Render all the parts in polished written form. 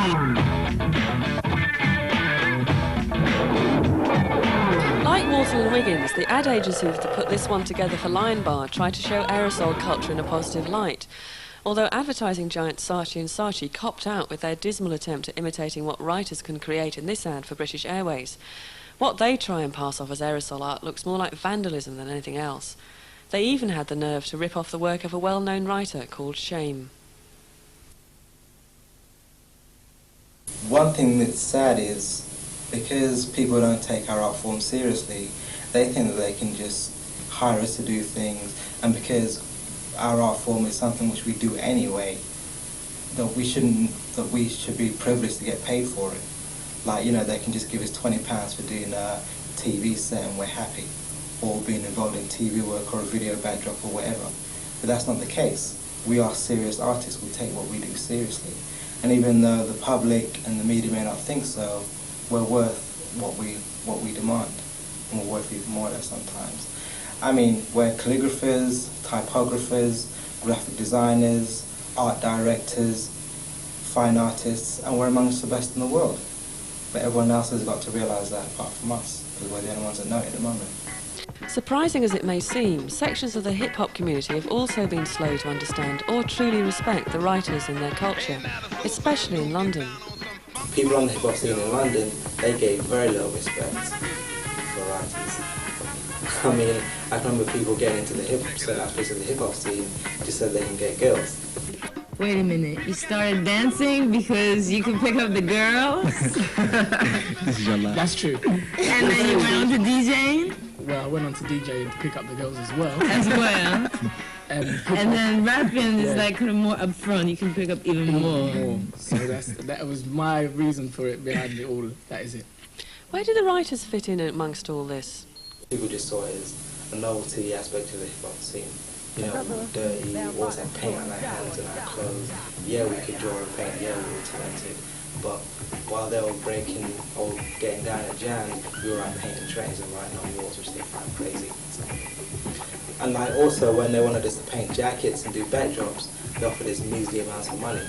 Like Walton and Wiggins, the ad agencies that put this one together for Lion Bar tried to show aerosol culture in a positive light. Although advertising giant Saatchi & Saatchi copped out with their dismal attempt at imitating what writers can create in this ad for British Airways. What they try and pass off as aerosol art looks more like vandalism than anything else. They even had the nerve to rip off the work of a well-known writer called Shame. One thing that's sad is, because people don't take our art form seriously, they think that they can just hire us to do things, and because our art form is something which we do anyway, that we should be privileged to get paid for it. Like, you know, they can just give us £20 for doing a TV set and we're happy, or being involved in TV work or a video backdrop or whatever. But that's not the case. We are serious artists. We take what we do seriously. And even though the public and the media may not think so, we're worth what we demand, and we're worth even more than sometimes. I mean, we're calligraphers, typographers, graphic designers, art directors, fine artists, and we're amongst the best in the world. But everyone else has got to realise that apart from us, because we're the only ones that know it at the moment. Surprising as it may seem, sections of the hip-hop community have also been slow to understand or truly respect the writers and their culture, especially in London. People on the hip-hop scene in London, they gave very little respect for writers. I mean, I can remember people getting into the certain aspects of the hip-hop scene just so they can get girls. Wait a minute, you started dancing because you could pick up the girls? That's true. And then you went on to DJing? Well, I went on to DJ to pick up the girls as well. As well. And then rapping is like kind of more upfront, you can pick up even more. So that was my reason for it behind it all. That is it. Where do the writers fit in amongst all this? People just saw it as a novelty aspect of the hip-hop scene. You know, we were dirty, we always had paint on our hands and our clothes. Yeah, we could draw and paint, yeah, we were talented. But while they were breaking or getting down at jams, we were out painting trains and writing on walls, which they found crazy. And like also, when they wanted us to paint jackets and do backdrops, they offered us measly amounts of money.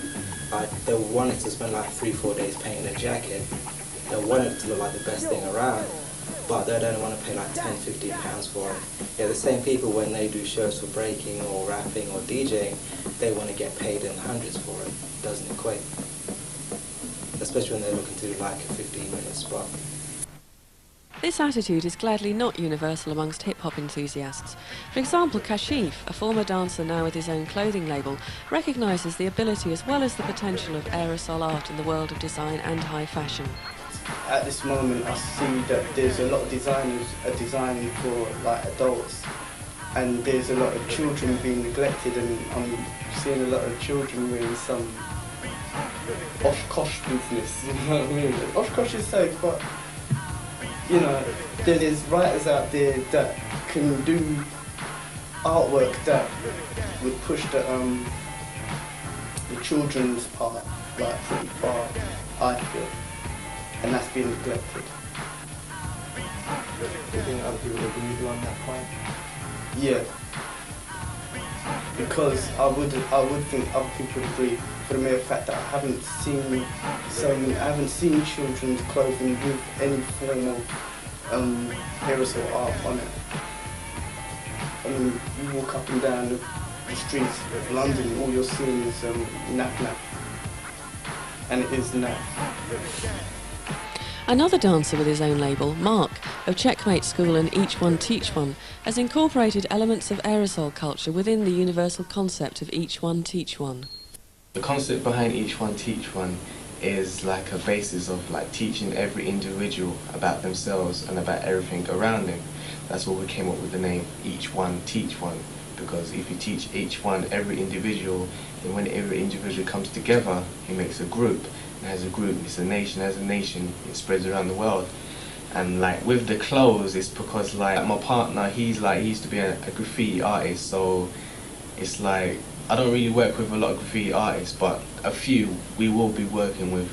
Like, they wanted to spend like 3-4 days painting a jacket. They wanted it to look like the best thing around, but they don't want to pay like £10-15 for it. Yeah, the same people, when they do shows for breaking or rapping or DJing, they want to get paid in hundreds for it. Doesn't equate. Especially when they're looking to do like a 15-minute spot. This attitude is gladly not universal amongst hip-hop enthusiasts. For example, Kashif, a former dancer now with his own clothing label, recognises the ability as well as the potential of aerosol art in the world of design and high fashion. At this moment, I see that there's a lot of designers are designing for like adults, and there's a lot of children being neglected, and I'm seeing a lot of children wearing some Oshkosh business. You know what I mean? Oshkosh is safe, but you know, there's writers out there that can do artwork that would push the children's part like pretty far, I feel. And that's been neglected. Do you think other people agree with you on that point? Yeah. Because I would think other people would agree, for the mere fact that I haven't seen children's clothing with any form of aerosol art on it. I mean, you walk up and down the streets of London, all you're seeing is nap. And it is nap. Another dancer with his own label, Mark, of Checkmate School and Each One Teach One, has incorporated elements of aerosol culture within the universal concept of Each One Teach One. The concept behind Each One Teach One is like a basis of like teaching every individual about themselves and about everything around them. That's why we came up with the name Each One Teach One, because if you teach each one, every individual, and when every individual comes together, it makes a group. And as a group, it's a nation. As a nation, it spreads around the world. And like with the clothes, it's because like my partner, he used to be a graffiti artist, so it's like I don't really work with a lot of graffiti artists, but a few we will be working with.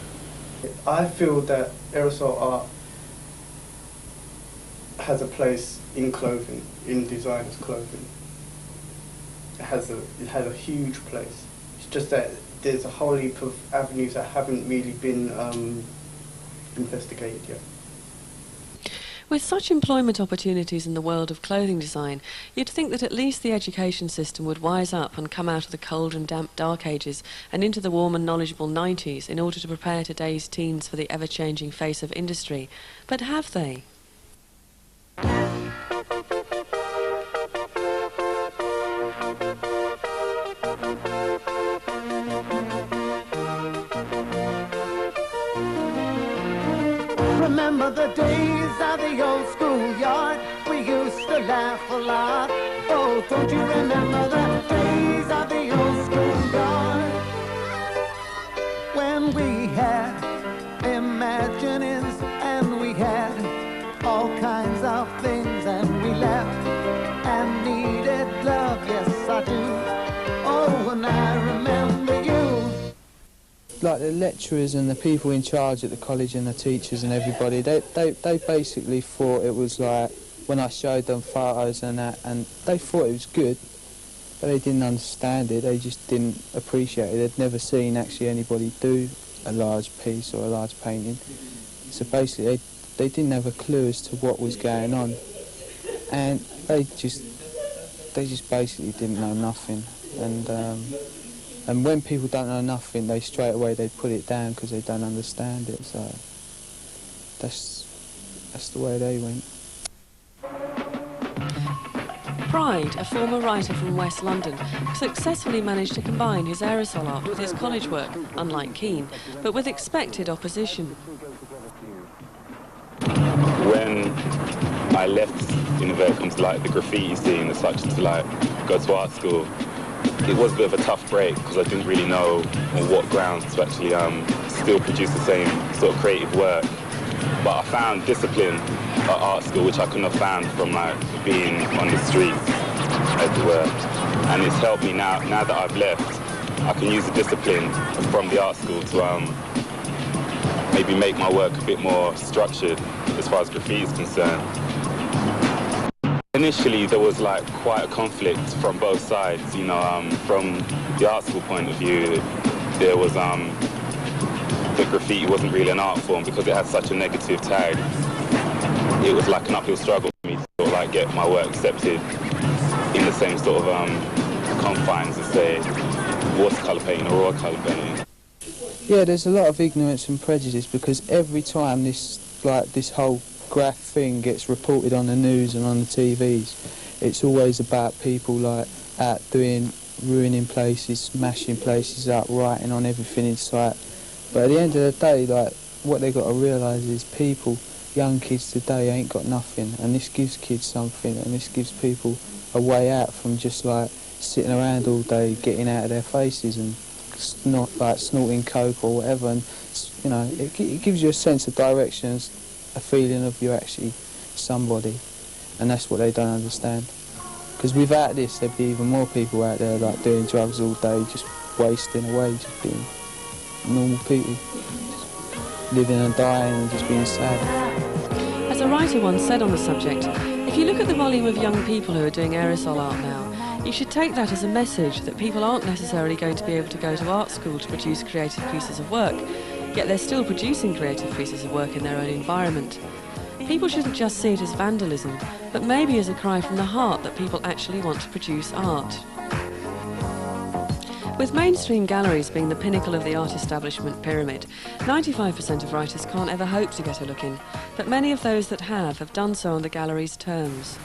I feel that aerosol art has a place in clothing, in designers' clothing. It has a huge place. It's just that there's a whole heap of avenues that haven't really been investigated yet. With such employment opportunities in the world of clothing design, you'd think that at least the education system would wise up and come out of the cold and damp dark ages and into the warm and knowledgeable 90s in order to prepare today's teens for the ever-changing face of industry. But have they? Remember the days of the old schoolyard? We used to laugh a lot. Oh, don't you remember the days of the old schoolyard? When we had imaginings and we had all kinds of things, and we laughed and needed love, yes I do. Oh, and I remember you. Like the lecturers and the people in charge at the college and the teachers and everybody, they basically thought it was like, when I showed them photos and that, and they thought it was good, but they didn't understand it, they just didn't appreciate it. They'd never seen actually anybody do a large piece or a large painting. So basically they didn't have a clue as to what was going on, and they just basically didn't know nothing. And when people don't know nothing, they straight away they put it down because they don't understand it. So that's the way they went. Pride, a former writer from West London, successfully managed to combine his aerosol art with his college work, unlike Keane, but with expected opposition. When I left inverted commas like the graffiti scene as such to like go to art school, it was a bit of a tough break because I didn't really know on what grounds to actually still produce the same sort of creative work. But I found discipline at art school which I couldn't have found from like being on the streets everywhere. And it's helped me now that I've left, I can use the discipline from the art school to maybe make my work a bit more structured as far as graffiti is concerned. Initially, there was like quite a conflict from both sides. You know, from the art school point of view, there was the graffiti wasn't really an art form because it had such a negative tag. It was like an uphill struggle for me to sort of like get my work accepted in the same sort of confines as say watercolour painting or oil-colour painting. Yeah, there's a lot of ignorance and prejudice because every time this whole graph thing gets reported on the news and on the TVs, it's always about people like out ruining places, smashing places up, writing on everything in sight. But at the end of the day, like what they got to realise is people, young kids today ain't got nothing, and this gives kids something, and this gives people a way out from just like sitting around all day, getting out of their faces and snorting coke or whatever. And you know, it gives you a sense of direction, a feeling of you're actually somebody, and that's what they don't understand. Because without this, there'd be even more people out there like doing drugs all day, just wasting away, just being normal people, just living and dying and just being sad. As a writer once said on the subject, if you look at the volume of young people who are doing aerosol art now, you should take that as a message that people aren't necessarily going to be able to go to art school to produce creative pieces of work, yet they're still producing creative pieces of work in their own environment. People shouldn't just see it as vandalism, but maybe as a cry from the heart that people actually want to produce art. With mainstream galleries being the pinnacle of the art establishment pyramid, 95% of writers can't ever hope to get a look in, but many of those that have done so on the gallery's terms.